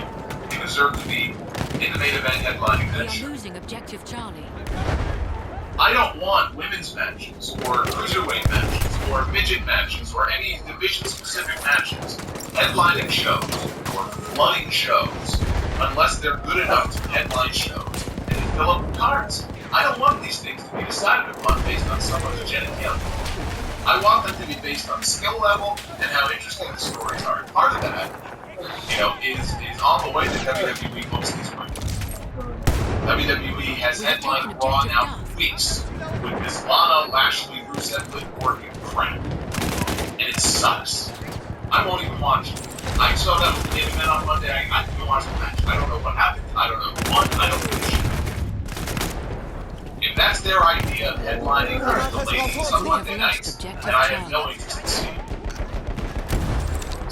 It deserved to be in the main event headlining that show. Losing objective Charlie. I don't want women's matches, or cruiserweight matches, or midget matches, or any division-specific matches, headlining shows, or flooding shows, unless they're good enough to headline shows and fill up the cards. I don't want these things to be decided upon based on someone's genitalia. I want them to be based on skill level and how interesting the stories are. And part of that, is on the way that WWE books these women. WWE has headlined Raw now for weeks with this Lana, Lashley, Rusev, Liv Morgan crap. And it sucks. I won't even watch it. I saw that with the main event on Monday. I didn't even watch the match. I don't know what happened. I don't know who won. I don't give a shit. If that's their idea of headlining the ladies on Monday nights, then I have no interest in seeing it.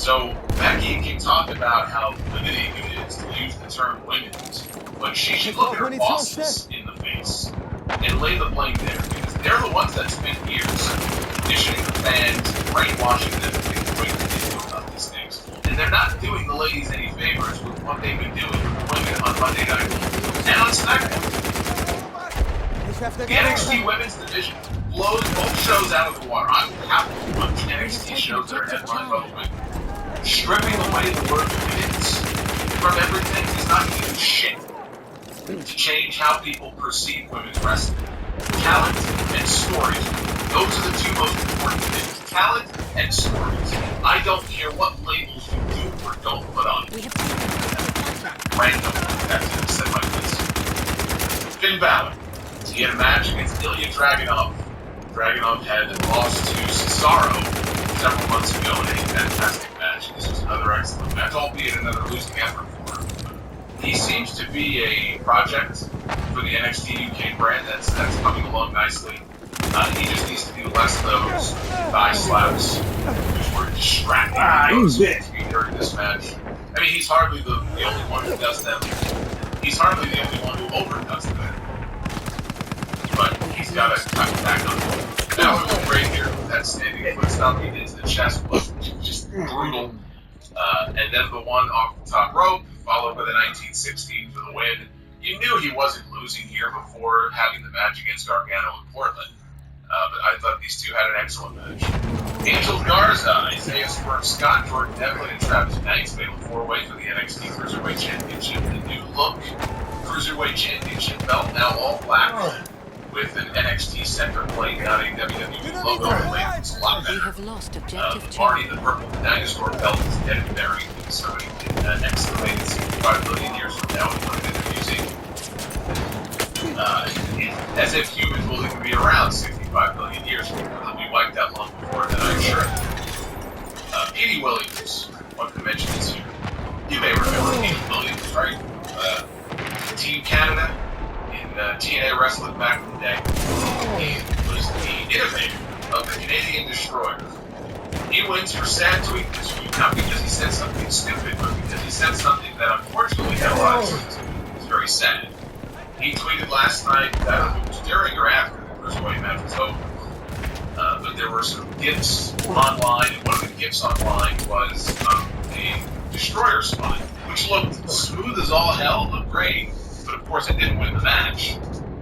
So Becky can talk about how limiting it is to use the term women's, but she should look at her bosses in the face and lay the blame there, because they're the ones that spent years conditioning the fans, brainwashing them to think the way that they do about these things. And they're not doing the ladies any favors with what they've been doing with the women on Monday Night and on SmackDown. The NXT Women's Division blows both shows out of the water. I'm happy to watch NXT shows that are headlined by the women. Stripping away the word women's from everything is not going to do shit to change how people perceive women's wrestling. Talent and stories Those are the two most important things: talent and stories. I don't care what labels you do or don't put on. Random. That's it. Said like this. Finn Balor. He had a match against Ilya Dragunov. Dragunov had lost to Cesaro several months ago in a fantastic match. This was another excellent match, albeit another losing effort for him. He seems to be a project for the NXT UK brand that's coming along nicely. He just needs to do less of those thigh slaps, which were distracting during this match. I mean, he's hardly the only one who does them. He's hardly the only one who overdoes them. But he's got to cut back on it. Balor looked great here with that standing foot stomping into the chest, was just brutal. And then the one off the top rope, followed by the 1916 for the win. You knew he wasn't losing here before having the match against Gargano in Portland. But I thought these two had an excellent match. Angel Garza, Isaiah Swerve Scott, Jordan Devlin, and Travis Banks made a four-way for the NXT Cruiserweight Championship. The new look Cruiserweight Championship belt, now all black, with an NXT center plate, not a WWE logo. It's a lot better. Marty, the purple dinosaur belt, is dead and buried with somebody excavated 65 billion years from now and put it in the museum. As if humans will even be around 65 billion years from now. They'll be wiped out long before then, I'm sure. Petey Williams, one could mention this here. You may remember Petey Williams, right? Team Canada in TNA wrestling back in the day. He was the innovator of the Canadian Destroyer. He wins for sad tweet this week, not because he said something stupid, but because he said something that unfortunately had a lot of truth to it. It's very sad. He tweeted last night, I don't know if it was during or after the Cruiserweight match was over, but there were some GIFs online, and one of the GIFs online was a Destroyer spot, which looked smooth as all hell, looked great, but of course it didn't win the match.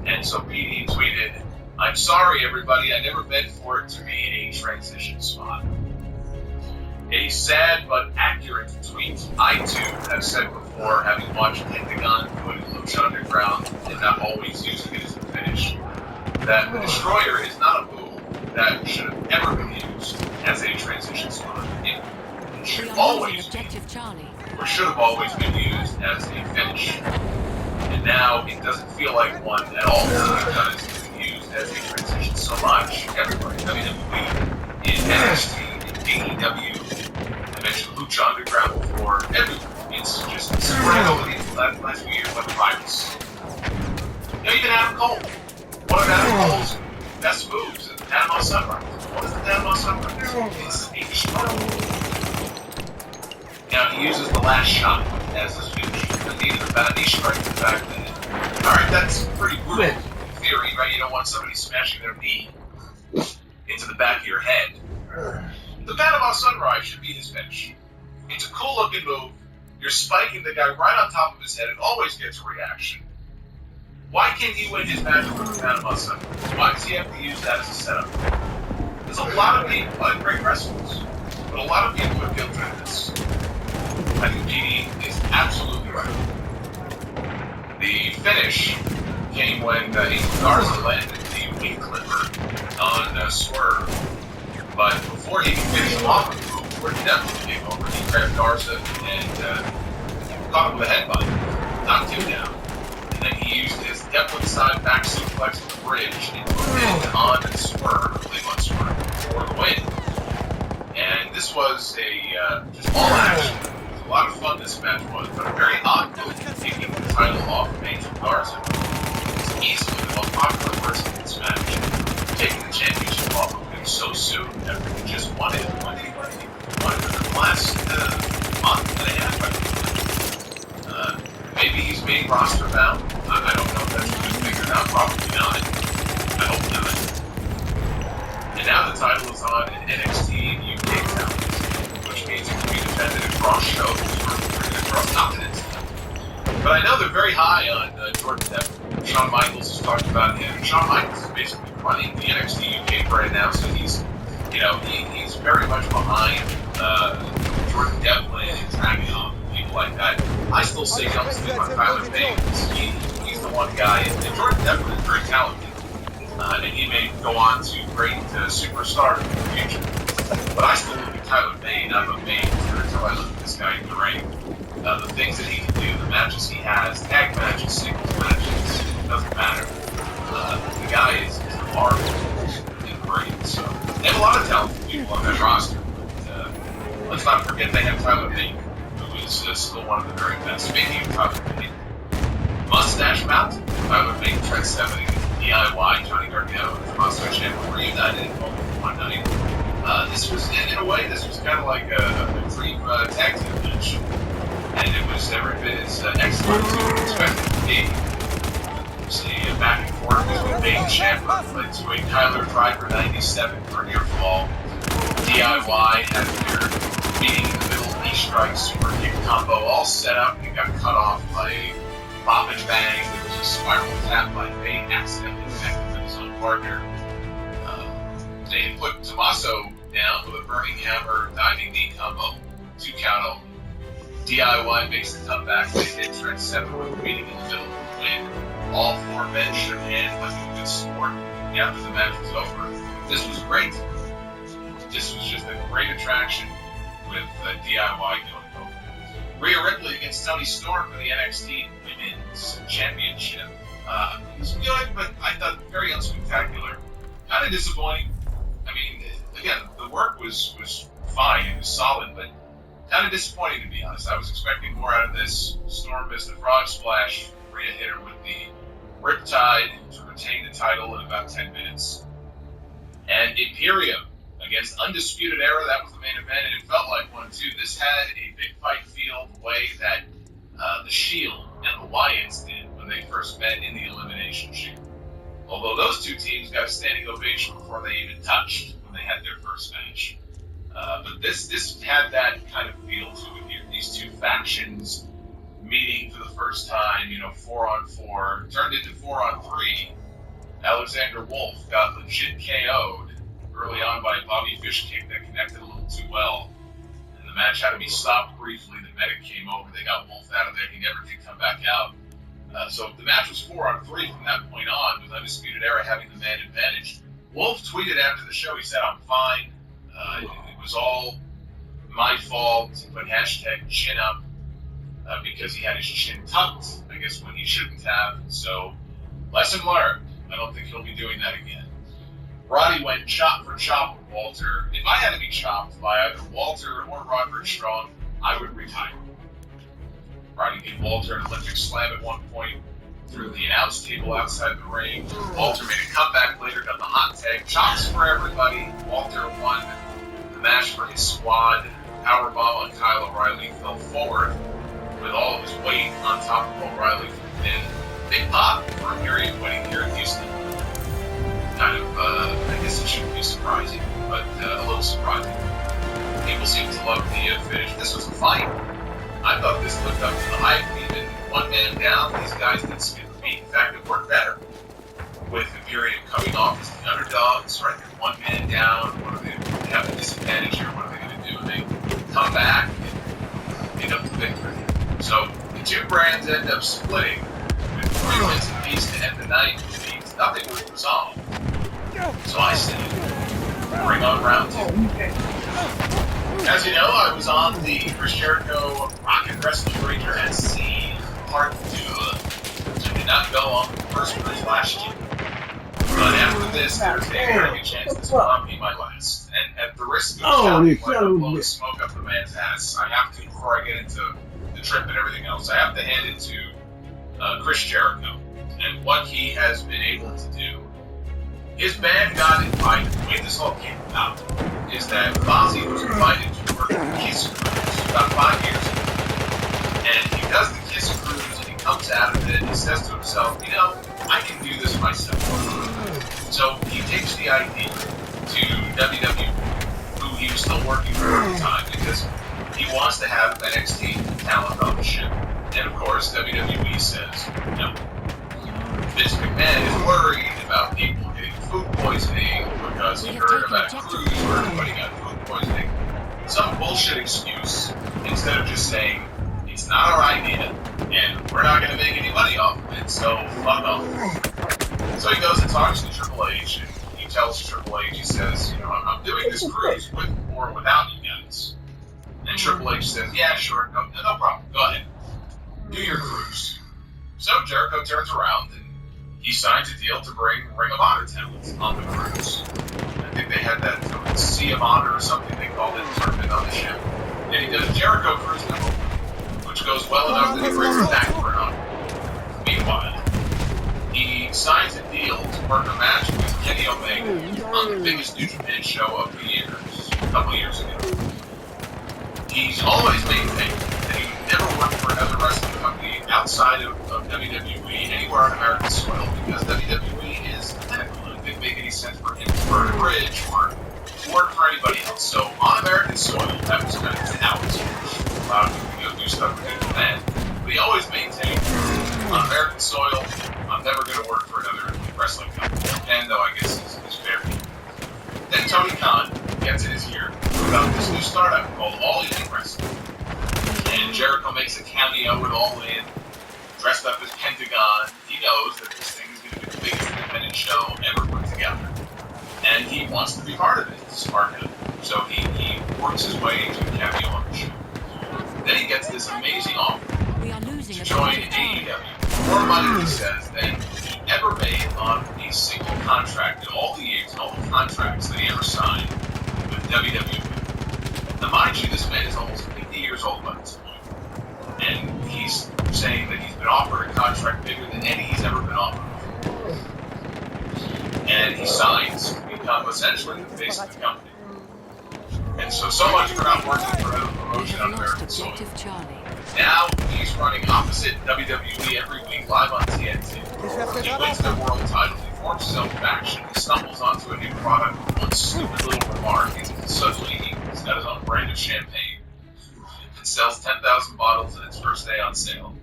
And so PD tweeted, "I'm sorry everybody, I never meant for it to be a transition spot." A sad but accurate tweet. I too have said before, having watched Pentagon put in Lucha Underground and not always using it as a finish, that the Destroyer is not a move that should have ever been used as a transition spot. It should always be, or should have always been used as a finish. And now it doesn't feel like one at all because it's been used as a transition so much. Everybody, WWE, in NXT, in AEW, I mentioned Lucha Underground before, everyone. It's just spread over these last few years like a virus. You know, even Adam Cole. One of Adam Cole's best moves is the Panama Sunrise. What is the Panama Sunrise? It's a destroyer. Now he uses the last shot as his finish. The knee to the back, knee strike to the back of the head. Alright, that's pretty brutal in theory, right? You don't want somebody smashing their knee into the back of your head. The Panama Sunrise should be his finish. It's a cool looking move. You're spiking the guy right on top of his head. It always gets a reaction. Why can't he win his match with the Panama Sunrise? Why does he have to use that as a setup? There's a lot of people, like great wrestlers, but a lot of people are guilty of this. I think GD is absolutely right. The finish came when Angel Garza landed the wing clipper on Swerve. But before he could finish him off with the move, where Devlin came over, he grabbed Garza and caught him with a headbutt, knocked him down. And then he used his Devlin side back suplex to the bridge into a pin on Swerve, I believe on Swerve, for the win. And this was a just all action. It was a lot of fun this match was, but a very odd move, taking the title off of Angel Garza. It's easily the most popular person in this match, taking the championship off of him so soon after he just won it. When did he win it? He won it within the last month and a half, I think. Maybe he's being roster bound. I don't know if that's been figured out. Probably not. I hope not. And now the title is on NXT UK talent, which means it can be defended across shows or across continents. But I know they're very high on Jordan Devlin. Shawn Michaels has talked about him. Shawn Michaels is basically running the NXT UK brand now, so he's very much behind Jordan Devlin and Dragunov and people like that. I still say don't sleep on Tyler Bates. He's the one guy, and Jordan Devlin is very talented. and he may go on to great superstar in the future. But I still look at Tyler Bate. I'm amazed until I look at this guy in the ring. The things that he can do, the matches he has, tag matches, singles matches, it doesn't matter. The guy is remarkable and great. So they have a lot of talented people on that roster. But let's not forget they have Tyler Bate, who is still one of the very best. Speaking of Tyler Bate, Mustache Mountain, Tyler Bate, Trent Seven, DIY, Johnny Gargano, and Tommaso Ciampa reunited one night. This was, in a way, this was kind of like a dream tag team match. And it was every bit as excellent as you would expect it to be. See, back and forth between Bate and Ciampa led to a Tyler Driver 97 for near fall. DIY had their meeting in the middle, knee strike, super kick combo all set up, and it got cut off by a bop and bang. There was a spiral tap by Bate, accidentally connected with his own partner. They had put Tommaso down with a burning hammer, diving knee combo, 2 count only. DIY makes the comeback. They hit Trent 7 with a meeting in the middle of the win. All 4 men shook hands like a good sport after the match was over. This was great. This was just a great attraction with DIY going over. Rhea Ripley against Toni Storm for the NXT Women's Championship. It was good, but I thought very unspectacular. Kind of disappointing. I mean, again, the work was fine. It was solid, but kind of disappointing, to be honest. I was expecting more out of this. Storm missed the frog splash. Rhea hit her with the Riptide to retain the title in about 10 minutes. And Imperium against Undisputed Era, that was the main event, and it felt like one, too. This had a big fight feel the way that the Shield and the Wyatts did when they first met in the Elimination Chamber. Although those two teams got a standing ovation before they even touched when they had their first match. But this had that kind of feel to it here. These two factions meeting for the first time, 4-on-4, turned into 4-on-3. Alexander Wolf got legit KO'd early on by a Bobby Fish kick that connected a little too well. And the match had to be stopped briefly. The medic came over. They got Wolf out of there. He never did come back out. So the match was 4-on-3 from that point on, with Undisputed Era having the man advantage. Wolf tweeted after the show, he said, "I'm fine. It was all my fault." He put hashtag chin up because he had his chin tucked, I guess, when he shouldn't have. So, lesson learned. I don't think he'll be doing that again. Roddy went chop for chop with Walter. If I had to be chopped by either Walter or Roderick Strong, I would retire. Roddy gave Walter an electric slam at one point through the announce table outside the ring. Walter made a comeback later, got the hot tag. Chops for everybody. Walter won the match for his squad. Powerbomb on Kyle O'Reilly, fell forward with all of his weight on top of O'Reilly for the pin. Big pop for Imperium winning here in Houston. Kind of, I guess it shouldn't be surprising, but a little surprising. People seem to love the finish. This was a fight. I thought this lived up to the hype. Even one man down, these guys didn't skip a beat. In fact, it worked better with Imperium coming off as the underdogs, right? They're one man down. What are they have a disadvantage here? What are they going to do? They come back and pick up the victory. So the two brands end up splitting with 3 wins apiece to end the night, which means nothing was resolved. So I say, bring on round 2. As you know, I was on the Chris Jericho Rocket Rescue Ranger at Sea Part 2. I did not go on the first cruise last year. But after this, there's a very good chance this will not be my last. And at the risk of blowing smoke up the man's ass, I have to, before I get into the trip and everything else, I have to hand it to Chris Jericho and what he has been able to do. His band got invited. The way this all came about is that Fozzy was invited to work at the Kiss Cruise about 5 years ago. And he does the Kiss Cruise and he comes out of it and he says to himself, I can do this myself. So he takes the idea to WWE, who he was still working for at the time, because he wants to have NXT talent on the ship. And of course, WWE says no. Vince McMahon is worried about people getting food poisoning because he heard about a cruise where everybody got food poisoning. Some bullshit excuse instead of just saying, it's not our idea and we're not going to make any money off of it, so fuck off. So he goes and talks to Triple H, and he tells Triple H, he says, I'm doing this cruise with or without you guys. And Triple H says, yeah, sure, no problem, go ahead. Do your cruise. So Jericho turns around and he signs a deal to bring Ring of Honor talent on the cruise. I think they had that Sea of Honor or something they called it, tournament on the ship. And he does Jericho Cruise number 1, which goes well enough that he brings it back for an honor. Meanwhile, he signs a deal to work a match with Kenny Omega on the biggest New Japan show of the year, a couple years ago. He's always maintained that he would never work for another wrestling company outside of WWE anywhere on American soil because WWE is the pinnacle. It didn't make any sense for him to burn a bridge or work for anybody else. So on American soil, that was kind of his out, which allowed him to go do stuff with New Japan. But he always maintained on American soil, I'm never going to work for another wrestling company. Japan, though, I guess is fair. Then Tony Khan gets in his ear about this new startup called All In Wrestling. And Jericho makes a cameo with All In, dressed up as Pentagon. He knows that this thing is going to be the biggest independent show ever put together. And he wants to be part of it. He's a smart guy. So he works his way into a cameo on the show. Then he gets this amazing offer to join AEW. More money, he says, than he ever made on a single contract in all the years and all the contracts that he ever signed with WWE. Now, mind you, this man is almost 50 years old by this point. And he's saying that he's been offered a contract bigger than any he's ever been offered. And he signs to become essentially the face of the company. And so much for not working for another promotion on American soil. Now he's running opposite WWE every week live on TNT. He wins the world title, he forms his own faction, he stumbles onto a new product with one stupid little remark, and suddenly he's got his own brand of champagne. It sells 10,000 bottles in its first day on sale.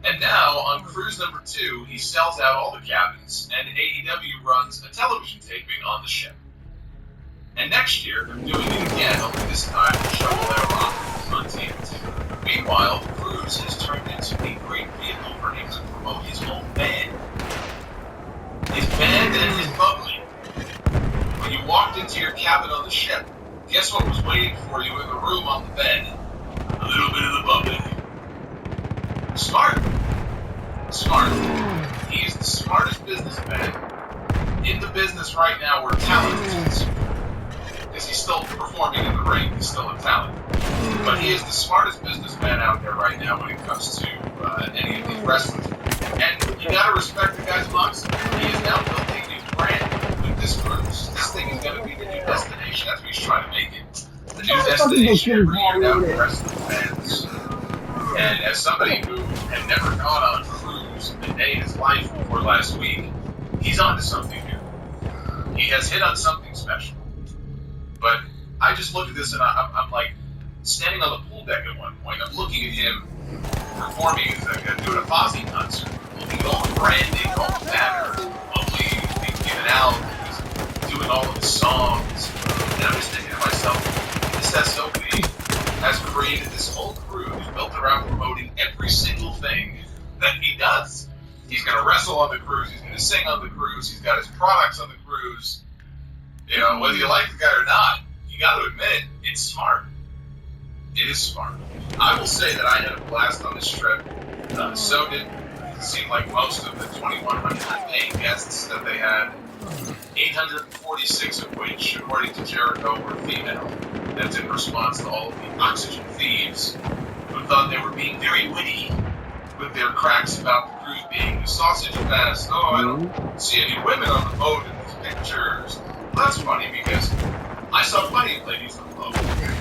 And now, on cruise number 2, he sells out all the cabins, and AEW runs a television taping on the ship. And next year, they're doing it again, only this time the show will air on TNT. Meanwhile, the cruise has turned into a great vehicle for him to promote his own band. His band and his bubbly. When you walked into your cabin on the ship, guess what was waiting for you in the room on the bed? A little bit of the bubbly. Smart. He is the smartest businessman in the business right now where talent is concerned. Because he's still performing in the ring, he's still a talent. But he is the smartest businessman out there right now when it comes to any of these wrestlers. And you gotta respect the guy's mindset. He has now built a new brand with this cruise. This thing is gonna be the new destination. That's what he's trying to make it. The new destination every year now for wrestling fans. And as somebody who had never gone on a cruise a day in his life before last week, he's onto something here. He has hit on something special. But I just look at this and I'm like standing on the pool deck at one point. I'm looking at him performing doing a Fozzy concert, looking at all the branding, all the banners, Bubbly being given out, he's doing all of the songs. And I'm just thinking to myself, this SOB has created this whole cruise built around promoting every single thing that he does. He's going to wrestle on the cruise, he's going to sing on the cruise, he's got his products on the cruise. Whether you like the guy or not, you got to admit, it's smart. It is smart. I will say that I had a blast on this trip. So did it seemed like most of the 2,100 paying guests that they had. 846 of which, according to Jericho, were female. That's in response to all of the oxygen thieves who thought they were being very witty with their cracks about the cruise being sausage fest. Oh, I don't see any women on the boat in these pictures. Well, that's funny because I saw plenty of ladies on